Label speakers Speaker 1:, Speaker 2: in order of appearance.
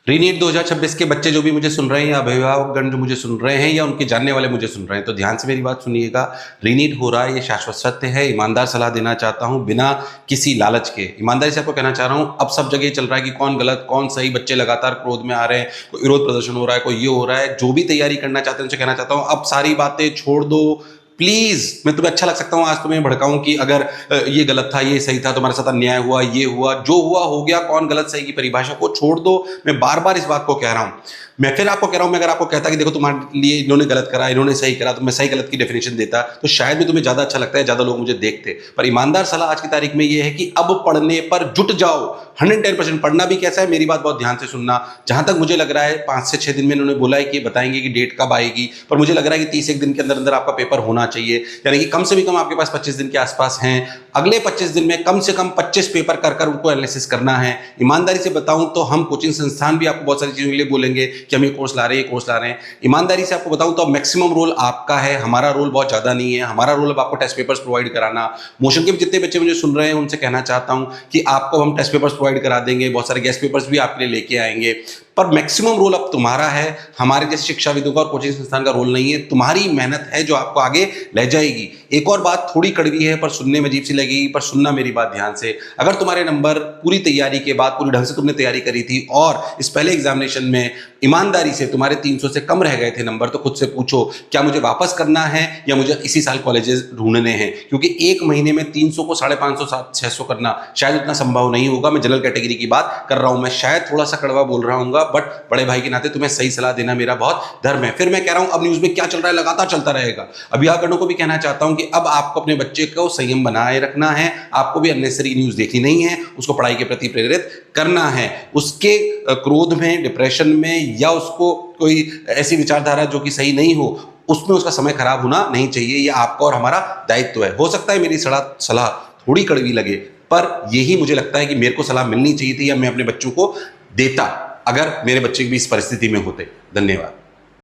Speaker 1: रीनीट 2026 के बच्चे जो भी मुझे सुन रहे हैं या अभिभावकगण जो मुझे सुन रहे हैं या उनके जानने वाले मुझे सुन रहे हैं, तो ध्यान से मेरी बात सुनिएगा। रीनीट हो रहा है, ये शाश्वत सत्य है। ईमानदार सलाह देना चाहता हूं बिना किसी लालच के। ईमानदारी से आपको कहना चाह रहा हूं, अब सब जगह चल रहा है कि कौन गलत कौन सही, बच्चे लगातार क्रोध में आ रहे हैं, कोई विरोध प्रदर्शन हो रहा है, कोई ये हो रहा है। जो भी तैयारी करना चाहते हैं उनसे कहना चाहता हूं, अब सारी बातें छोड़ दो प्लीज। मैं तुम्हें अच्छा लग सकता हूं, आज तुम्हें भड़काऊं कि अगर ये गलत था, ये सही था, तुम्हारे साथ अन्याय हुआ, ये हुआ, जो हुआ हो गया। कौन गलत सही की परिभाषा को छोड़ दो। मैं बार बार इस बात को कह रहा हूं। मैं फिर आपको कह रहा हूं, मैं अगर आपको कहता कि देखो तुम्हारे लिए इन्होंने गलत करा, इन्होंने सही करा, तो मैं सही गलत की डेफिनेशन देता, तो शायद भी तुम्हें ज्यादा अच्छा लगता है, ज्यादा लोग मुझे देखते। पर ईमानदार सलाह आज की तारीख में ये है कि अब पढ़ने पर जुट जाओ। 110% पढ़ना भी कैसा है, मेरी बात बहुत ध्यान से सुनना। जहां तक मुझे लग रहा है 5 से 6 दिन में इन्होंने बोला है कि बताएंगे कि डेट कब आएगी, पर मुझे लग रहा है कि 31 दिन के अंदर अंदर आपका पेपर होना चाहिए। यानी कि कम से भी कम आपके पास 25 दिन के आसपास हैं। अगले 25 दिन में कम से कम 25 पेपर कर उनको एनालिसिस करना है। ईमानदारी से बताऊं तो हम कोचिंग संस्थान भी आपको बहुत सारी चीजों के लिए बोलेंगे कि हम ये कोर्स ला रहे हैं, कोर्स ला रहे हैं। ईमानदारी से आपको बताऊं तो मैक्सिमम रोल आपका है, हमारा रोल बहुत ज्यादा नहीं है। हमारा रोल अब आपको टेस्ट पेपर्स प्रोवाइड कराना। मोशन के भी जितने बच्चे मुझे सुन रहे हैं उनसे कहना चाहता हूं कि आपको हम टेस्ट पेपर्स प्रोवाइड करा देंगे, बहुत सारे गेस्ट पेपर्स भी आपके लिए लेके आएंगे। पर मैक्सिमम रोल अब तुम्हारा है, हमारे जैसे शिक्षाविदों का और कोचिंग संस्थान का रोल नहीं है। तुम्हारी मेहनत है जो आपको आगे ले जाएगी। एक और बात थोड़ी कड़वी है पर सुनने में अजीब सी लगेगी, पर सुनना मेरी बात ध्यान से। अगर तुम्हारे नंबर पूरी तैयारी के बाद, पूरी ढंग से तुमने तैयारी करी थी और इस पहले एग्जामिनेशन में ईमानदारी से तुम्हारे 300 से कम रह गए थे नंबर, तो खुद से पूछो क्या मुझे वापस करना है या मुझे इसी साल कॉलेजेस ढूंढने हैं। क्योंकि एक महीने में 300 को 550 600 करना शायद उतना संभव नहीं होगा। मैं जनरल कैटेगरी की बात कर रहा हूं। मैं शायद थोड़ा सा कड़वा बोल रहा हूँ, बट बड़े भाई के नाते तुम्हें सही सलाह देना मेरा बहुत धर्म है। फिर मैं कह रहा हूं, अब न्यूज में क्या चल रहा है लगातार चलता रहेगा। अभिभावकों को भी कहना चाहता हूं कि अब आपको अपने बच्चे को संयम बनाए रखना है। आपको भी अननेसेसरी न्यूज देखनी नहीं है, उसको पढ़ाई के प्रति प्रेरित करना है। उसके क्रोध में, डिप्रेशन में या उसको कोई ऐसी विचारधारा जो कि सही नहीं हो, उसमें उसका समय खराब होना नहीं चाहिए। यह आपका और हमारा दायित्व है। हो सकता है मेरी सलाह थोड़ी कड़वी लगे, पर यही मुझे लगता है कि मेरे को सलाह मिलनी चाहिए थी या मैं अपने बच्चों को देता अगर मेरे बच्चे भी इस परिस्थिति में होते। धन्यवाद।